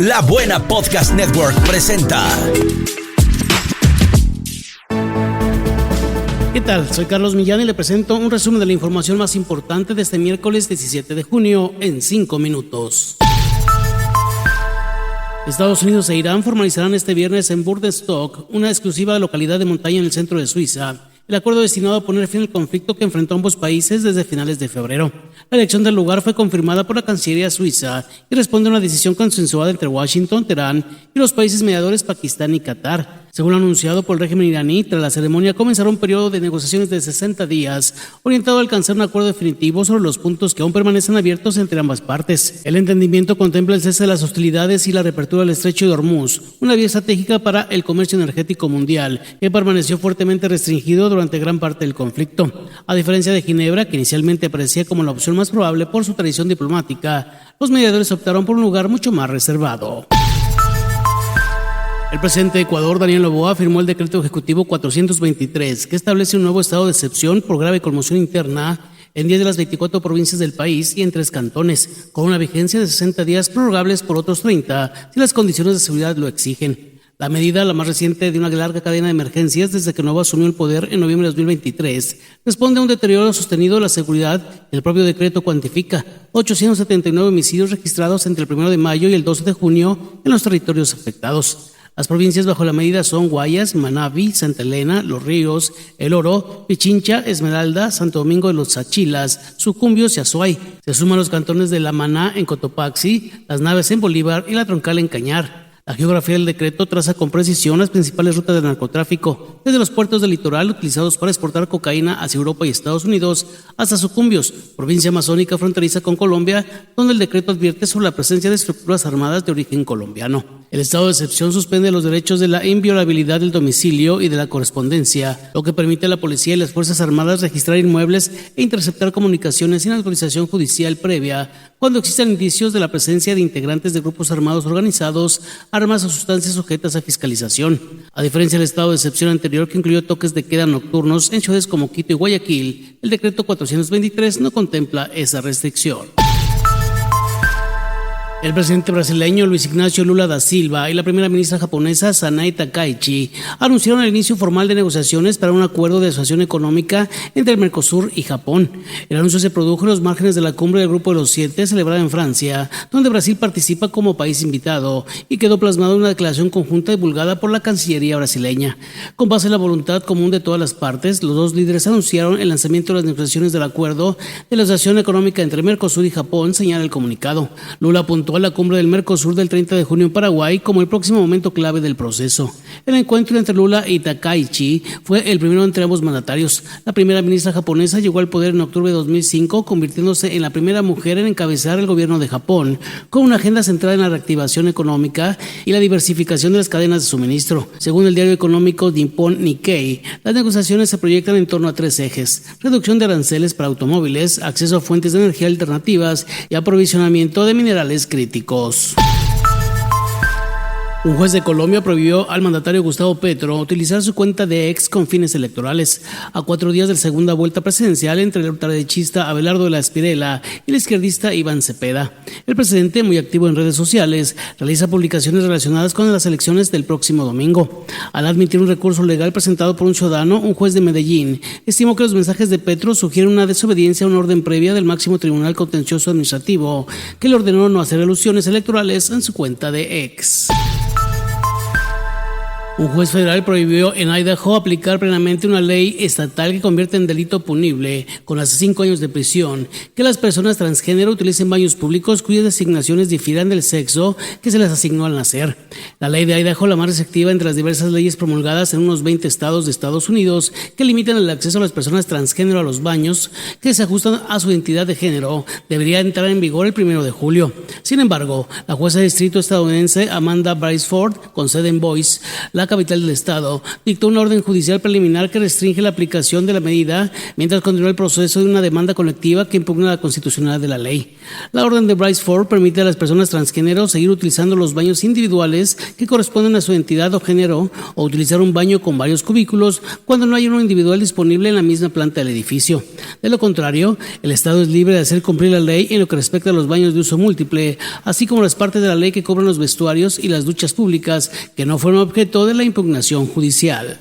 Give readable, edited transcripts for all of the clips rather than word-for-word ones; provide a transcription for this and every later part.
La Buena Podcast Network presenta. ¿Qué tal? Soy Carlos Millán y le presento un resumen de la información más importante de este miércoles 17 de junio en 5 minutos. Estados Unidos e Irán formalizarán este viernes en Burdestock, una exclusiva localidad de montaña en el centro de Suiza, el acuerdo destinado a poner fin al conflicto que enfrentó ambos países desde finales de febrero. La elección del lugar fue confirmada por la Cancillería suiza y responde a una decisión consensuada entre Washington, Teherán y los países mediadores Pakistán y Qatar. Según lo anunciado por el régimen iraní, tras la ceremonia comenzará un periodo de negociaciones de 60 días, orientado a alcanzar un acuerdo definitivo sobre los puntos que aún permanecen abiertos entre ambas partes. El entendimiento contempla el cese de las hostilidades y la reapertura del estrecho de Hormuz, una vía estratégica para el comercio energético mundial, que permaneció fuertemente restringido durante gran parte del conflicto. A diferencia de Ginebra, que inicialmente aparecía como la opción más probable por su tradición diplomática, los mediadores optaron por un lugar mucho más reservado. El presidente de Ecuador, Daniel Noboa, firmó el decreto ejecutivo 423, que establece un nuevo estado de excepción por grave conmoción interna en 10 de las 24 provincias del país y en 3 cantones, con una vigencia de 60 días prorrogables por otros 30 si las condiciones de seguridad lo exigen. La medida, la más reciente de una larga cadena de emergencias desde que Noboa asumió el poder en noviembre de 2023, responde a un deterioro sostenido de la seguridad que el propio decreto cuantifica: 879 homicidios registrados entre el 1 de mayo y el 12 de junio en los territorios afectados. Las provincias bajo la medida son Guayas, Manabí, Santa Elena, Los Ríos, El Oro, Pichincha, Esmeralda, Santo Domingo de los Achilas, Sucumbios y Azuay. Se suman los cantones de La Maná en Cotopaxi, Las Naves en Bolívar y La Troncal en Cañar. La geografía del decreto traza con precisión las principales rutas de narcotráfico, desde los puertos del litoral utilizados para exportar cocaína hacia Europa y Estados Unidos, hasta Sucumbios, provincia amazónica fronteriza con Colombia, donde el decreto advierte sobre la presencia de estructuras armadas de origen colombiano. El estado de excepción suspende los derechos de la inviolabilidad del domicilio y de la correspondencia, lo que permite a la policía y las Fuerzas Armadas registrar inmuebles e interceptar comunicaciones sin autorización judicial previa, cuando existan indicios de la presencia de integrantes de grupos armados organizados, armas o sustancias sujetas a fiscalización. A diferencia del estado de excepción anterior, que incluyó toques de queda nocturnos en ciudades como Quito y Guayaquil, el decreto 423 no contempla esa restricción. El presidente brasileño Luiz Inácio Lula da Silva y la primera ministra japonesa Sanae Takaichi anunciaron el inicio formal de negociaciones para un acuerdo de asociación económica entre el Mercosur y Japón. El anuncio se produjo en los márgenes de la cumbre del Grupo de los 7 celebrada en Francia, donde Brasil participa como país invitado, y quedó plasmado en una declaración conjunta divulgada por la Cancillería brasileña. Con base en la voluntad común de todas las partes, los dos líderes anunciaron el lanzamiento de las negociaciones del acuerdo de la asociación económica entre Mercosur y Japón, señala el comunicado. Lula apuntó a la cumbre del Mercosur del 30 de junio en Paraguay como el próximo momento clave del proceso. El encuentro entre Lula y Takaichi fue el primero entre ambos mandatarios. La primera ministra japonesa llegó al poder en octubre de 2005, convirtiéndose en la primera mujer en encabezar el gobierno de Japón, con una agenda centrada en la reactivación económica y la diversificación de las cadenas de suministro. Según el diario económico Nippon Nikkei, las negociaciones se proyectan en torno a 3 ejes: reducción de aranceles para automóviles, acceso a fuentes de energía alternativas y aprovisionamiento de minerales críticos. Un juez de Colombia prohibió al mandatario Gustavo Petro utilizar su cuenta de ex con fines electorales. A 4 días de la segunda vuelta presidencial entre el ultraderechista Abelardo de la Espriella y el izquierdista Iván Cepeda, el presidente, muy activo en redes sociales, realiza publicaciones relacionadas con las elecciones del próximo domingo. Al admitir un recurso legal presentado por un ciudadano, un juez de Medellín estimó que los mensajes de Petro sugieren una desobediencia a una orden previa del máximo tribunal contencioso administrativo, que le ordenó no hacer alusiones electorales en su cuenta de ex. Un juez federal prohibió en Idaho aplicar plenamente una ley estatal que convierte en delito punible, con hasta 5 años de prisión, que las personas transgénero utilicen baños públicos cuyas designaciones difieran del sexo que se les asignó al nacer. La ley de Idaho, la más restrictiva entre las diversas leyes promulgadas en unos 20 estados de Estados Unidos, que limitan el acceso a las personas transgénero a los baños que se ajustan a su identidad de género, debería entrar en vigor el 1 de julio. Sin embargo, la jueza de distrito estadounidense Amanda Briceford, con sede en Boise, la la capital del estado, dictó una orden judicial preliminar que restringe la aplicación de la medida mientras continúa el proceso de una demanda colectiva que impugna la constitucionalidad de la ley. La orden de Bryce Ford permite a las personas transgénero seguir utilizando los baños individuales que corresponden a su identidad o género o utilizar un baño con varios cubículos cuando no hay uno individual disponible en la misma planta del edificio. De lo contrario, el estado es libre de hacer cumplir la ley en lo que respecta a los baños de uso múltiple, así como las partes de la ley que cubren los vestuarios y las duchas públicas que no fueron objeto de la impugnación judicial.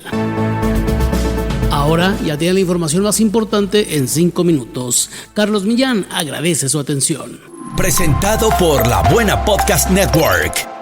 Ahora ya tiene la información más importante en 5 minutos. Carlos Millán agradece su atención. Presentado por La Buena Podcast Network.